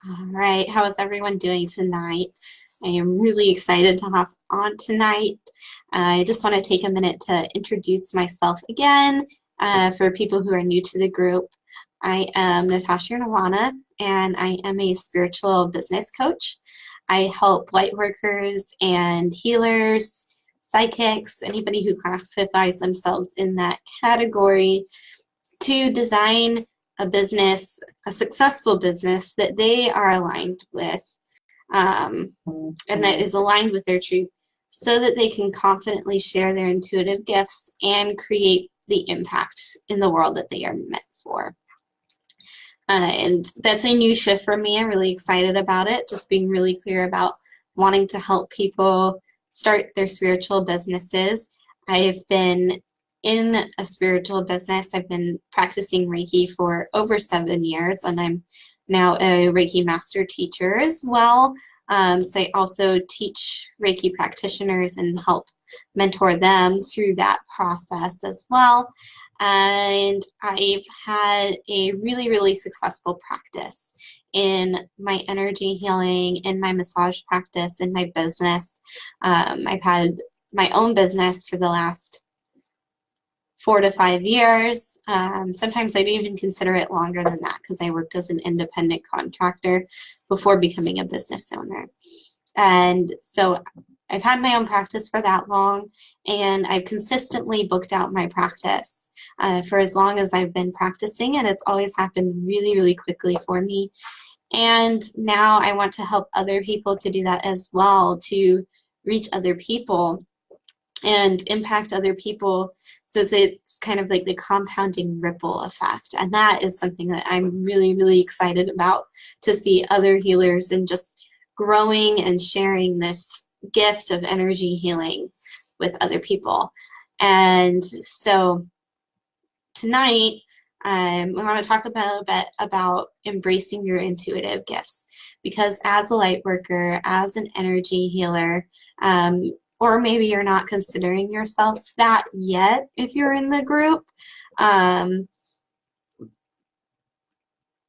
All right, how is everyone doing tonight? I am really excited to hop on tonight. I just want to take a minute to introduce myself again for people who are new to the group. I am Natasha Nirvana, and I am a spiritual business coach. I help light workers and healers, psychics, anybody who classifies themselves in that category to design a business, a successful business that they are aligned with and that is aligned with their truth so that they can confidently share their intuitive gifts and create the impact in the world that they are meant for. And that's a new shift for me. I'm really excited about it, just being really clear about wanting to help people start their spiritual businesses. I've been in a spiritual business. I've been practicing Reiki for over 7 years, and I'm now a Reiki master teacher as well. So I also teach Reiki practitioners and help mentor them through that process as well. And I've had a really, really successful practice in my energy healing, in my massage practice, in my business. I've had my own business for the last 4 to 5 years. Sometimes I'd even consider it longer than that because I worked as an independent contractor before becoming a business owner. And so I've had my own practice for that long, and I've consistently booked out my practice for as long as I've been practicing, and it's always happened really, really quickly for me. And now I want to help other people to do that as well, to reach other people and impact other people, so it's kind of like the compounding ripple effect. And that is something that I'm really, really excited about, to see other healers and just growing and sharing this gift of energy healing with other people. And so tonight, we want to talk about a bit about embracing your intuitive gifts, because as a light worker, as an energy healer, or maybe you're not considering yourself that yet if you're in the group.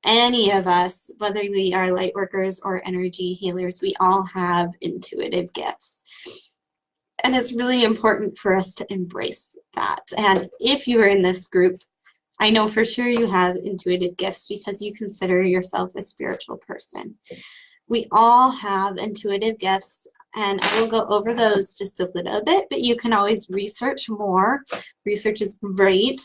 Any of us, whether we are light workers or energy healers, we all have intuitive gifts. And it's really important for us to embrace that. And if you are in this group, I know for sure you have intuitive gifts because you consider yourself a spiritual person. We all have intuitive gifts, and I will go over those just a little bit, but you can always research more. Research is great.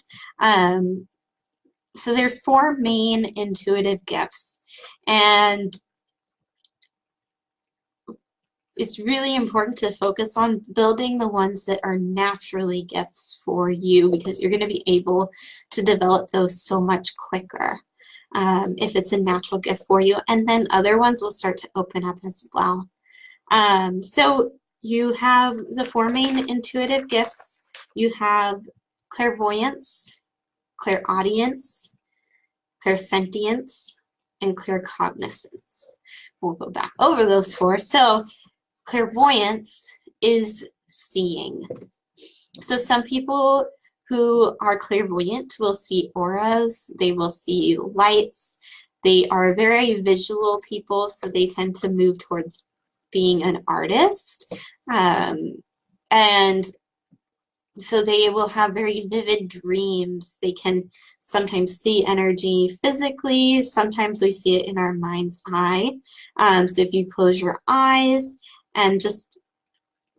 So there's 4 main intuitive gifts, and it's really important to focus on building the ones that are naturally gifts for you, because you're going to be able to develop those so much quicker if it's a natural gift for you, and then other ones will start to open up as well. So you have the 4 main intuitive gifts. You have clairvoyance, clairaudience, clairsentience, and claircognizance. We'll go back over those 4. So clairvoyance is seeing. So some people who are clairvoyant will see auras, they will see lights. They are very visual people, so they tend to move towards being an artist. And so they will have very vivid dreams. They can sometimes see energy physically. Sometimes we see it in our mind's eye. So if you close your eyes and just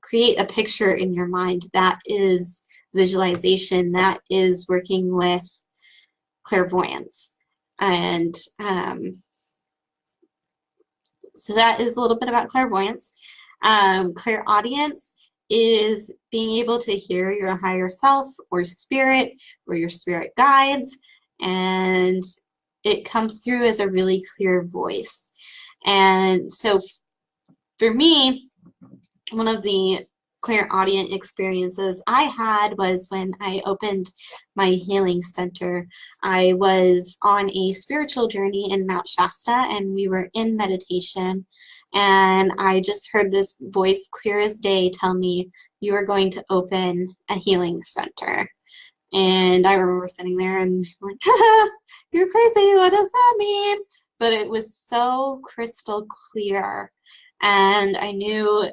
create a picture in your mind, that is visualization. That is working with clairvoyance. And so that is a little bit about clairvoyance. Clairaudience is being able to hear your higher self or spirit or your spirit guides, and it comes through as a really clear voice. And so for me, one of the clairaudient experiences I had was when I opened my healing center. I was on a spiritual journey in Mount Shasta, and we were in meditation, and I just heard this voice clear as day tell me, "You are going to open a healing center." And I remember sitting there and like, "You're crazy, what does that mean?" but it was so crystal clear. And I knew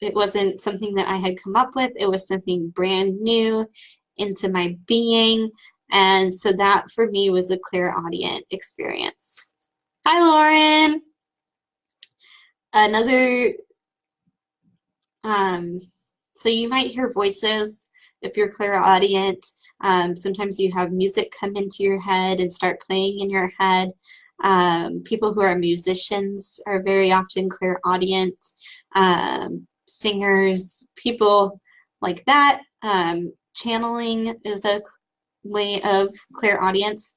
it wasn't something that I had come up with. It was something brand new into my being. And so that for me was a clairaudient experience. Hi, Lauren. Another, so you might hear voices if you're clairaudient. Sometimes you have music come into your head and start playing in your head. People who are musicians are very often clairaudient. Singers, people like that. Channeling is a way of clairaudience.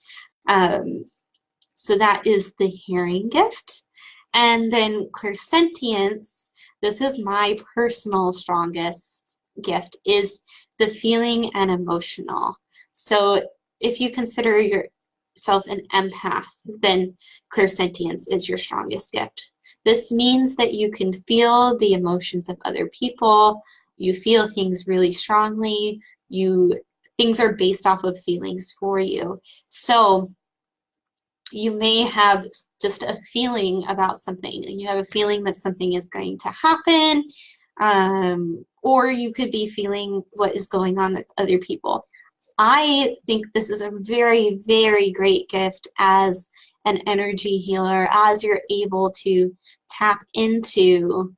So that is the hearing gift. And then clairsentience, this is my personal strongest gift, is the feeling and emotional. So if you consider yourself an empath, then clairsentience is your strongest gift. This means that you can feel the emotions of other people. You feel things really strongly. Things are based off of feelings for you. So you may have just a feeling about something. You have a feeling that something is going to happen, or you could be feeling what is going on with other people. I think this is a very, very great gift as an energy healer, as you're able to tap into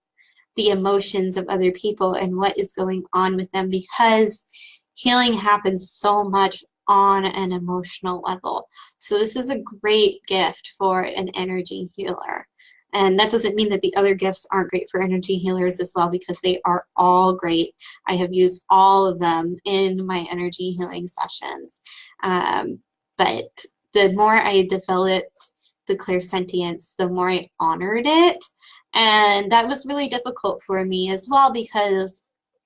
the emotions of other people and what is going on with them, because healing happens so much on an emotional level. So this is a great gift for an energy healer. And that doesn't mean that the other gifts aren't great for energy healers as well, because they are all great. I have used all of them in my energy healing sessions. But the more I developed the clairsentience, the more I honored it. And that was really difficult for me as well, because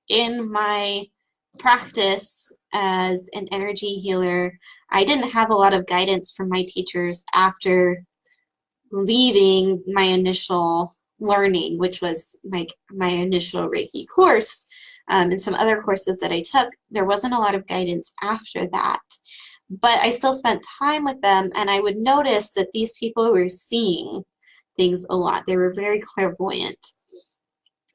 in my practice as an energy healer, I didn't have a lot of guidance from my teachers after leaving my initial learning, which was my initial Reiki course, and some other courses that I took. There wasn't a lot of guidance after that, but I still spent time with them, and I would notice that these people were seeing things a lot. They were very clairvoyant.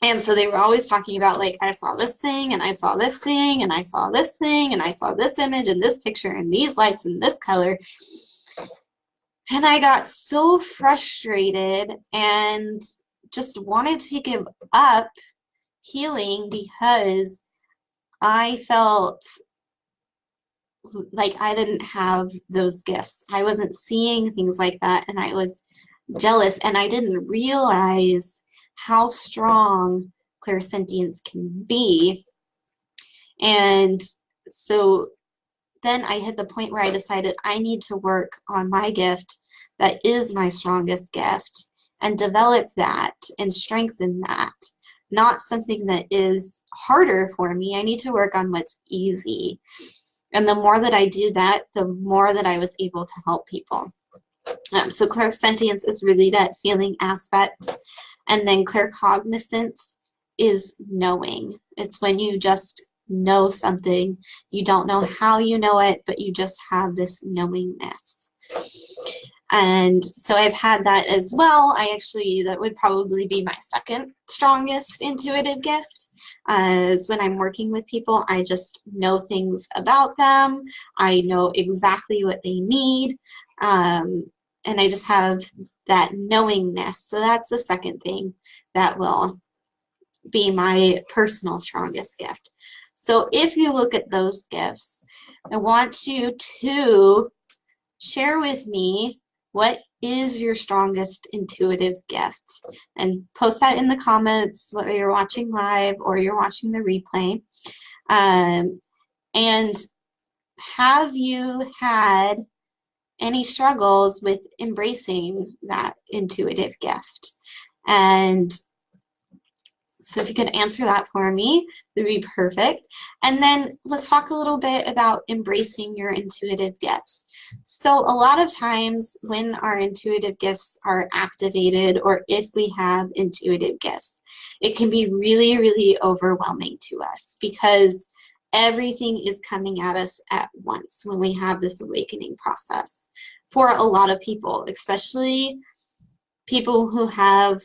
And so they were always talking about, like, I saw this thing, and I saw this thing, and I saw this thing, and I saw this image, and this picture, and these lights, and this color. And I got so frustrated and just wanted to give up healing, because I felt like I didn't have those gifts. I wasn't seeing things like that, and I was jealous, and I didn't realize how strong clairsentience can be. And so then I hit the point where I decided I need to work on my gift that is my strongest gift and develop that and strengthen that, not something that is harder for me. I need to work on what's easy. And the more that I do that, the more that I was able to help people. So clairsentience is really that feeling aspect. And then claircognizance is knowing. It's when you just know something. You don't know how you know it, but you just have this knowingness. And so I've had that as well. That would probably be my second strongest intuitive gift. Is when I'm working with people, I just know things about them. I know exactly what they need. And I just have that knowingness. So that's the second thing that will be my personal strongest gift. So if you look at those gifts, I want you to share with me, what is your strongest intuitive gift? And post that in the comments, whether you're watching live or you're watching the replay. And have you had any struggles with embracing that intuitive gift? And so if you could answer that for me, it would be perfect. And then let's talk a little bit about embracing your intuitive gifts. So a lot of times when our intuitive gifts are activated, or if we have intuitive gifts, it can be really, really overwhelming to us, because everything is coming at us at once when we have this awakening process. For a lot of people, especially people who have,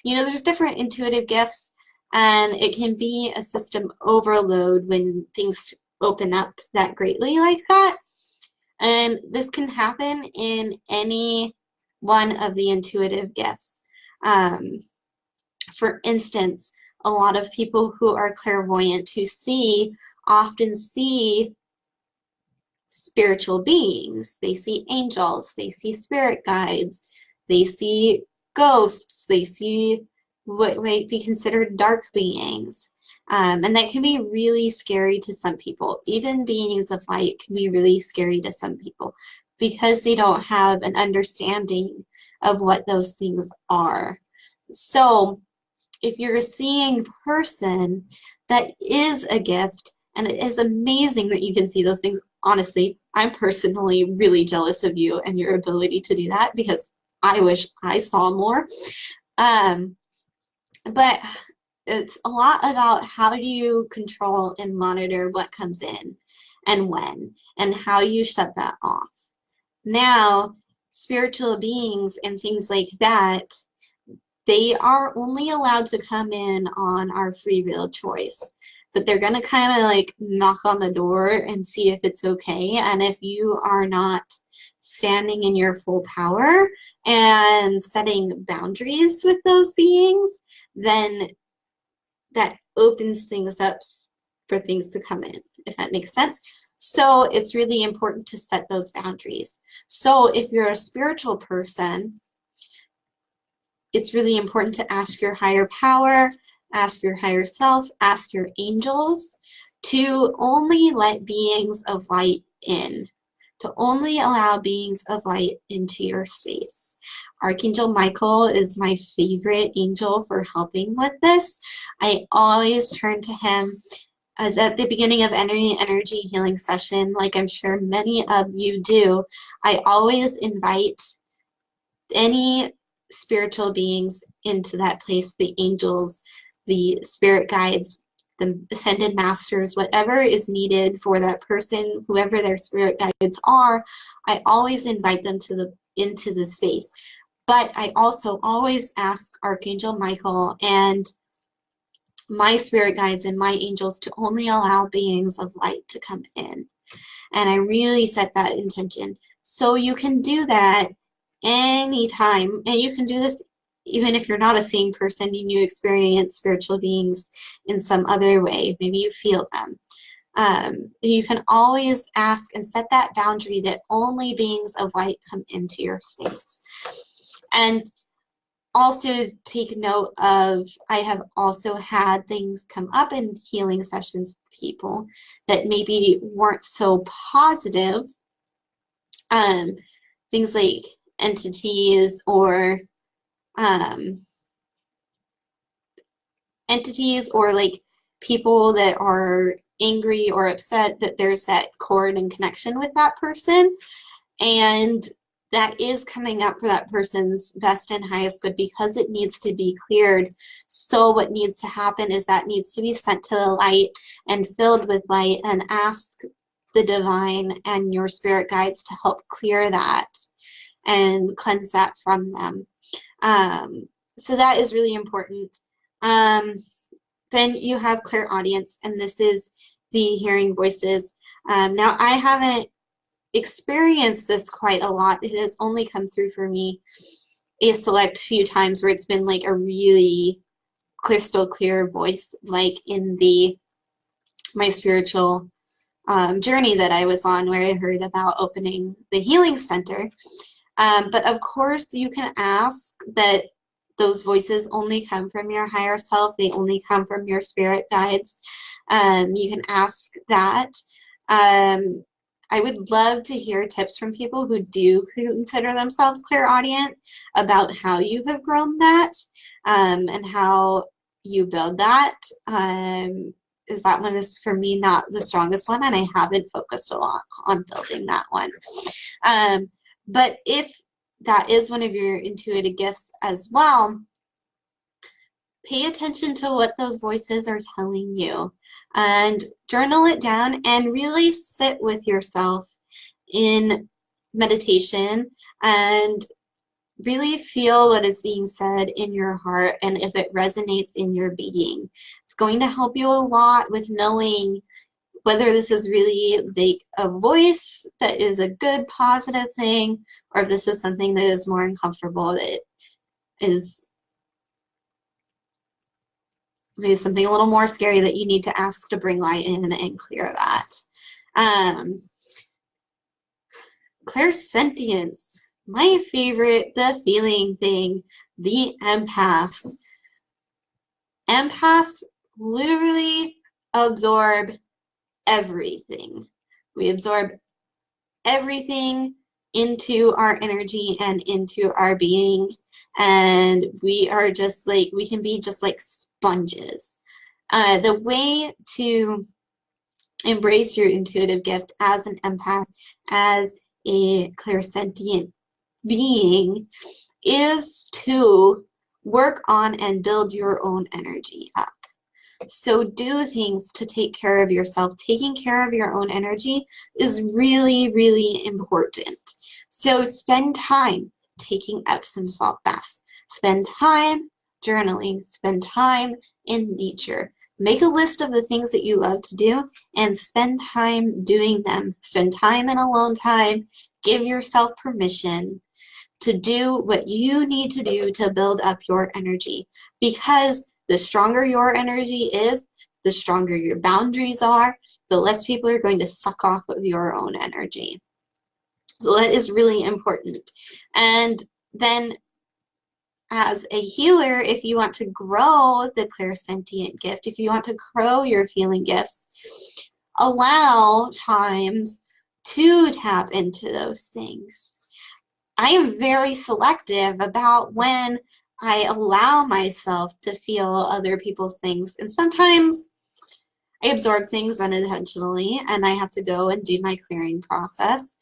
there's different intuitive gifts, and it can be a system overload when things open up that greatly like that. And this can happen in any one of the intuitive gifts. For instance, a lot of people who are clairvoyant who often see spiritual beings. They see angels, they see spirit guides, they see ghosts, they see what might be considered dark beings. And that can be really scary to some people. Even beings of light can be really scary to some people because they don't have an understanding of what those things are. So if you're a seeing person, that is a gift, and it is amazing that you can see those things. Honestly, I'm personally really jealous of you and your ability to do that, because I wish I saw more. But it's a lot about how do you control and monitor what comes in and when, and how you shut that off. Now, spiritual beings and things like that, they are only allowed to come in on our free will choice, but they're going to kind of like knock on the door and see if it's okay. And if you are not standing in your full power and setting boundaries with those beings, then that opens things up for things to come in, if that makes sense. So it's really important to set those boundaries. So if you're a spiritual person, it's really important to ask your higher power, ask your higher self, ask your angels to only let beings of light in, to only allow beings of light into your space. Archangel Michael is my favorite angel for helping with this. I always turn to him as at the beginning of any energy healing session, like I'm sure many of you do. I always invite any spiritual beings into that place, the angels, the spirit guides, the ascended masters, whatever is needed for that person, whoever their spirit guides are, I always invite them into the space. But I also always ask Archangel Michael and my spirit guides and my angels to only allow beings of light to come in. And I really set that intention. So you can do that anytime, and you can do this even if you're not a seeing person and you experience spiritual beings in some other way. Maybe you feel them. You can always ask and set that boundary that only beings of light come into your space. And also take note of, I have also had things come up in healing sessions with people that maybe weren't so positive. Things like entities or like people that are angry or upset that there's that cord and connection with that person, and that is coming up for that person's best and highest good because it needs to be cleared. So what needs to happen is that needs to be sent to the light and filled with light, and ask the divine and your spirit guides to help clear that and cleanse that from them. So that is really important. Then you have clairaudience, and this is the hearing voices. Now, I haven't experienced this quite a lot. It has only come through for me a select few times where it's been like a really crystal clear voice, like in my spiritual journey that I was on, where I heard about opening the healing center. But of course, you can ask that those voices only come from your higher self. They only come from your spirit guides. You can ask that. I would love to hear tips from people who do consider themselves clairaudient about how you have grown that, and how you build that. Is that one is for me not the strongest one, and I haven't focused a lot on building that one. But if that is one of your intuitive gifts as well, pay attention to what those voices are telling you and journal it down and really sit with yourself in meditation and really feel what is being said in your heart and if it resonates in your being. It's going to help you a lot with knowing whether this is really like a voice that is a good, positive thing, or if this is something that is more uncomfortable, that is maybe something a little more scary that you need to ask to bring light in and clear that. Clairsentience, my favorite, the feeling thing, the empaths. Empaths literally absorb everything. We absorb everything into our energy and into our being, and we are just like, we can be just like sponges. The way to embrace your intuitive gift as an empath, as a clairsentient being, is to work on and build your own energy up. So do things to take care of yourself. Taking care of your own energy is really, really important. So spend time taking Epsom salt baths. Spend time journaling. Spend time in nature. Make a list of the things that you love to do and spend time doing them. Spend time in alone time. Give yourself permission to do what you need to do to build up your energy, because the stronger your energy is, the stronger your boundaries are, the less people are going to suck off of your own energy. So that is really important. And then as a healer, if you want to grow the clairsentient gift, if you want to grow your healing gifts, allow times to tap into those things. I am very selective about when I allow myself to feel other people's things. And sometimes I absorb things unintentionally and I have to go and do my clearing process.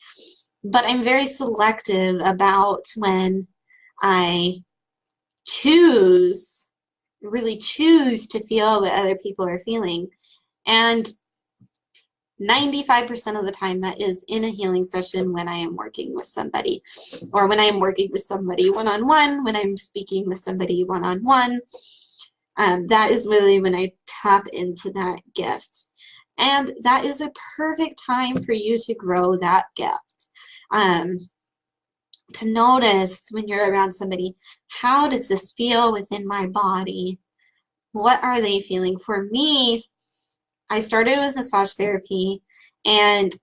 But I'm very selective about when I really choose to feel what other people are feeling. And 95% of the time that is in a healing session when I am working with somebody, or when I am working with somebody one-on-one, when I'm speaking with somebody one-on-one. That is really when I tap into that gift. And that is a perfect time for you to grow that gift. To notice when you're around somebody, how does this feel within my body? What are they feeling? For me, I started with massage therapy, and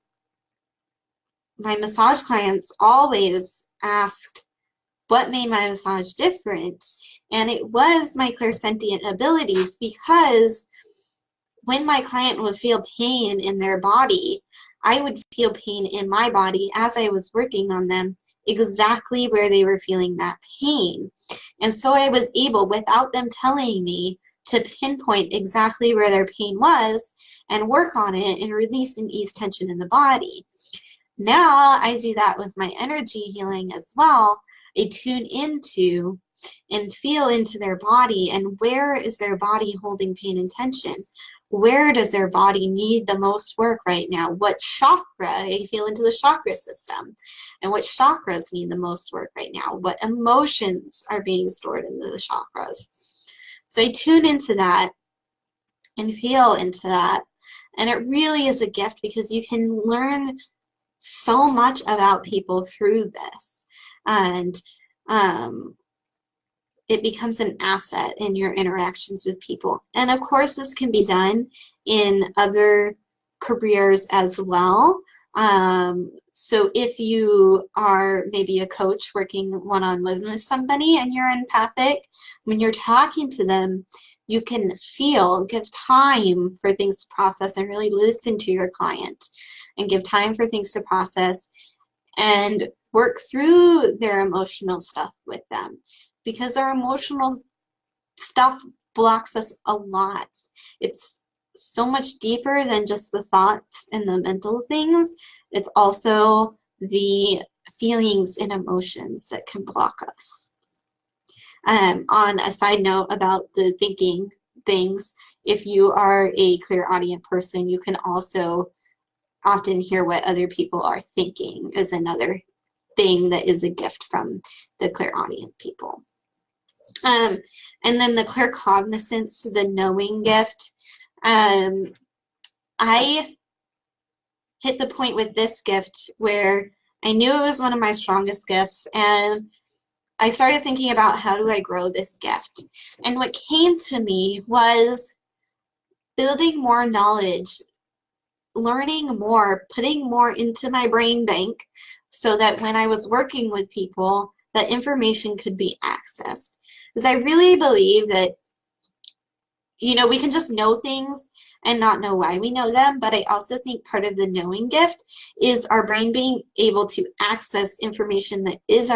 my massage clients always asked what made my massage different. And it was my clairsentient abilities, because when my client would feel pain in their body, I would feel pain in my body as I was working on them, exactly where they were feeling that pain. And so I was able, without them telling me, to pinpoint exactly where their pain was and work on it and release and ease tension in the body. Now I do that with my energy healing as well. I tune into and feel into their body, and where is their body holding pain and tension? Where does their body need the most work right now? What chakra? I feel into the chakra system, and what chakras need the most work right now? What emotions are being stored in the chakras? So I tune into that and feel into that. And it really is a gift, because you can learn so much about people through this. And it becomes an asset in your interactions with people. And of course, this can be done in other careers as well. So if you are maybe a coach working one-on-one with somebody and you're empathic, when you're talking to them, you can feel, give time for things to process and really listen to your client and give time for things to process and work through their emotional stuff with them, because our emotional stuff blocks us a lot. It's so much deeper than just the thoughts and the mental things. It's also the feelings and emotions that can block us. On a side note about the thinking things, if you are a clairaudient person, you can also often hear what other people are thinking is another thing that is a gift from the clairaudient people. And then the claircognizance, the knowing gift. I hit the point with this gift where I knew it was one of my strongest gifts, and I started thinking about, how do I grow this gift? And what came to me was building more knowledge, learning more, putting more into my brain bank, so that when I was working with people, that information could be accessed. Because I really believe that, you know, we can just know things and not know why we know them, but I also think part of the knowing gift is our brain being able to access information that is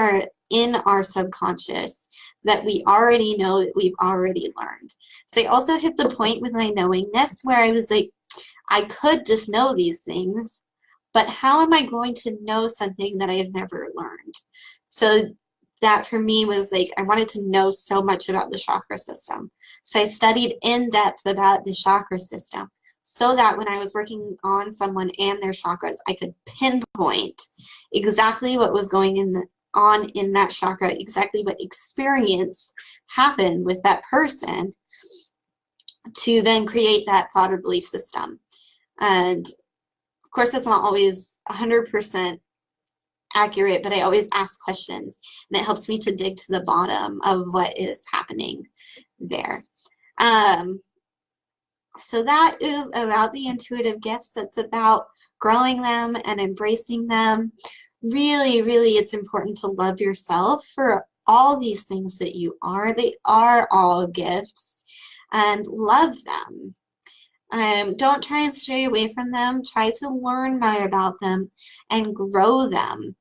in our subconscious, that we already know, that we've already learned. So I also hit the point with my knowingness where I was like, I could just know these things, but how am I going to know something that I have never learned? So that for me was like, I wanted to know so much about the chakra system. So I studied in depth about the chakra system, so that when I was working on someone and their chakras, I could pinpoint exactly what was going on in that chakra, exactly what experience happened with that person, to then create that thought or belief system. And of course, that's not always 100% accurate, but I always ask questions, and it helps me to dig to the bottom of what is happening there. So that is about the intuitive gifts. It's about growing them and embracing them. Really, really, it's important to love yourself for all these things that you are. They are all gifts, and love them. Don't try and stray away from them. Try to learn more about them and grow them,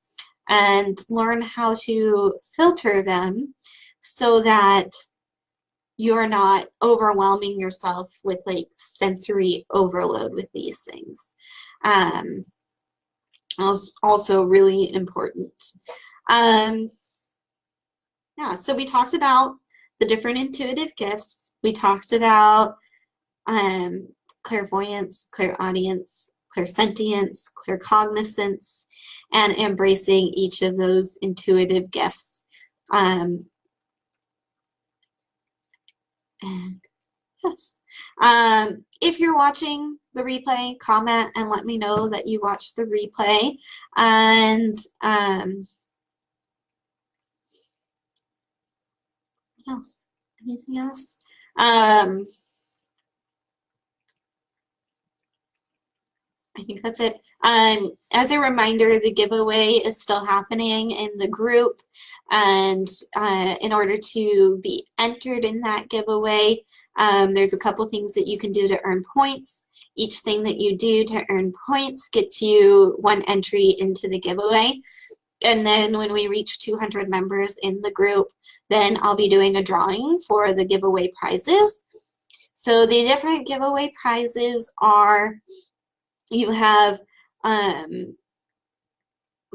and learn how to filter them so that you're not overwhelming yourself with like sensory overload with these things. Also really important. Yeah, so we talked about the different intuitive gifts. We talked about clairvoyance, clairaudience, clairsentience, claircognizance, and embracing each of those intuitive gifts. And yes, if you're watching the replay, comment and let me know that you watched the replay. And what else? Anything else? I think that's it. As a reminder, the giveaway is still happening in the group, and in order to be entered in that giveaway, there's a couple things that you can do to earn points. Each thing that you do to earn points gets you one entry into the giveaway. And then when we reach 200 members in the group, then I'll be doing a drawing for the giveaway prizes. So the different giveaway prizes are, you have, one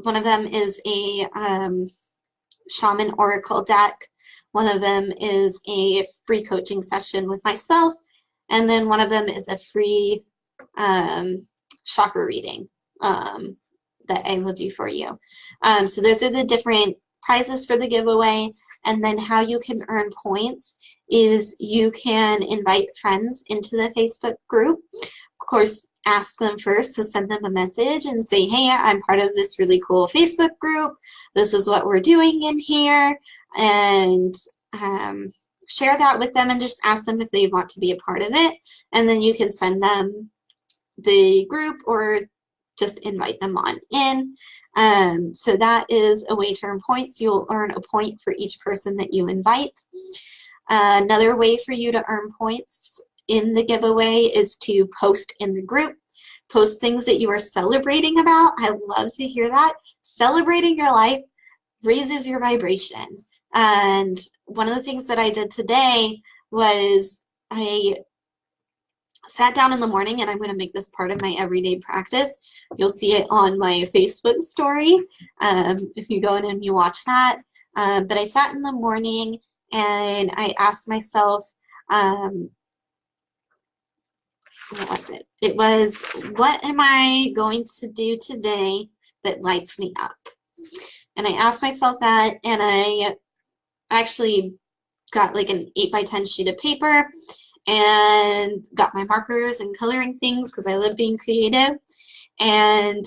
of them is a shaman oracle deck. One of them is a free coaching session with myself. And then one of them is a free chakra reading that I will do for you. So those are the different prizes for the giveaway. And then how you can earn points is you can invite friends into the Facebook group. Of course, ask them first, so send them a message and say, hey, I'm part of this really cool Facebook group. This is what we're doing in here. And share that with them and just ask them if they want to be a part of it. And then you can send them the group or just invite them on in. So that is a way to earn points. You'll earn a point for each person that you invite. Another way for you to earn points in the giveaway is to post in the group. Post things that you are celebrating about. I love to hear that. Celebrating your life raises your vibration. And one of the things that I did today was I sat down in the morning, and I'm going to make this part of my everyday practice. You'll see it on my Facebook story if you go in and you watch that. But I sat in the morning and I asked myself, what was it? It was, what am I going to do today that lights me up? And I asked myself that, and I actually got like an 8x10 sheet of paper and got my markers and coloring things because I love being creative, and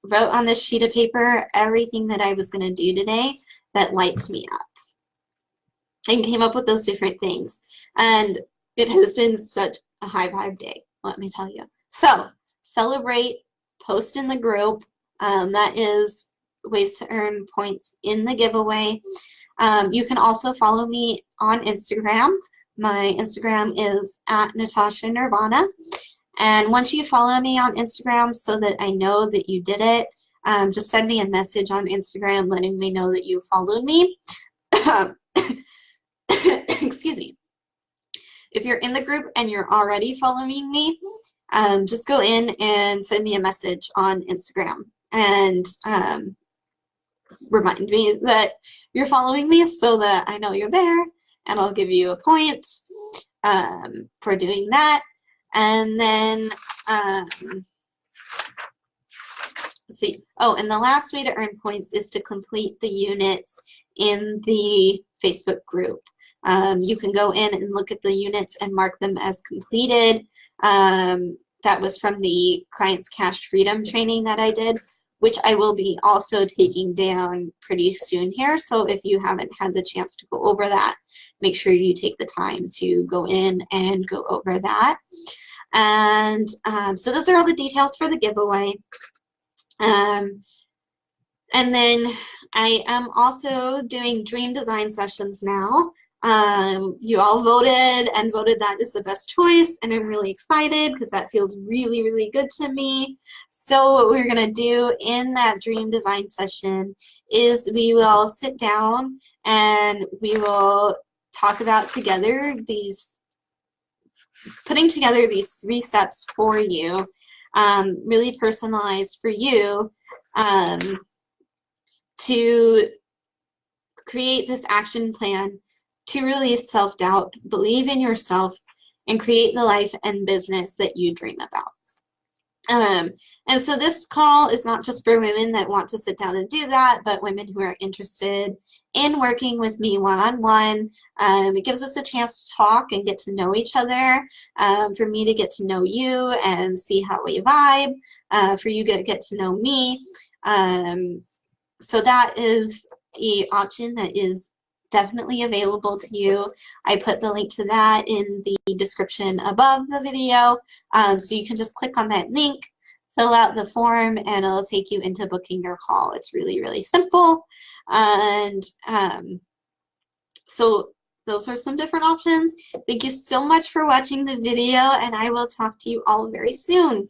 wrote on this sheet of paper everything that I was going to do today that lights me up, and came up with those different things. And it has been such a high vibe day, let me tell you. So celebrate, post in the group. That is ways to earn points in the giveaway. You can also follow me on Instagram. My Instagram is @NatashaNirvana. And once you follow me on Instagram, so that I know that you did it, just send me a message on Instagram letting me know that you followed me. Excuse me. If you're in the group and you're already following me, just go in and send me a message on Instagram and remind me that you're following me so that I know you're there, and I'll give you a point for doing that. And then, let's see. Oh, and the last way to earn points is to complete the units in the Facebook group. You can go in and look at the units and mark them as completed. That was from the Clients Cash Freedom training that I did, which I will be also taking down pretty soon here. So if you haven't had the chance to go over that, make sure you take the time to go in and go over that. And so those are all the details for the giveaway. And then I am also doing dream design sessions now. You all voted and voted that is the best choice, and I'm really excited because that feels really, really good to me. So what we're going to do in that dream design session is we will sit down and we will talk about together putting together these 3 steps for you, really personalized for you, to create this action plan to release self-doubt, believe in yourself, and create the life and business that you dream about. And so this call is not just for women that want to sit down and do that, but women who are interested in working with me one-on-one. It gives us a chance to talk and get to know each other, for me to get to know you and see how we vibe, for you to get to know me. So that is an option that is definitely available to you. I put the link to that in the description above the video, so you can just click on that link, fill out the form, and it'll take you into booking your call. It's really, really simple. And so those are some different options. Thank you so much for watching the video, and I will talk to you all very soon.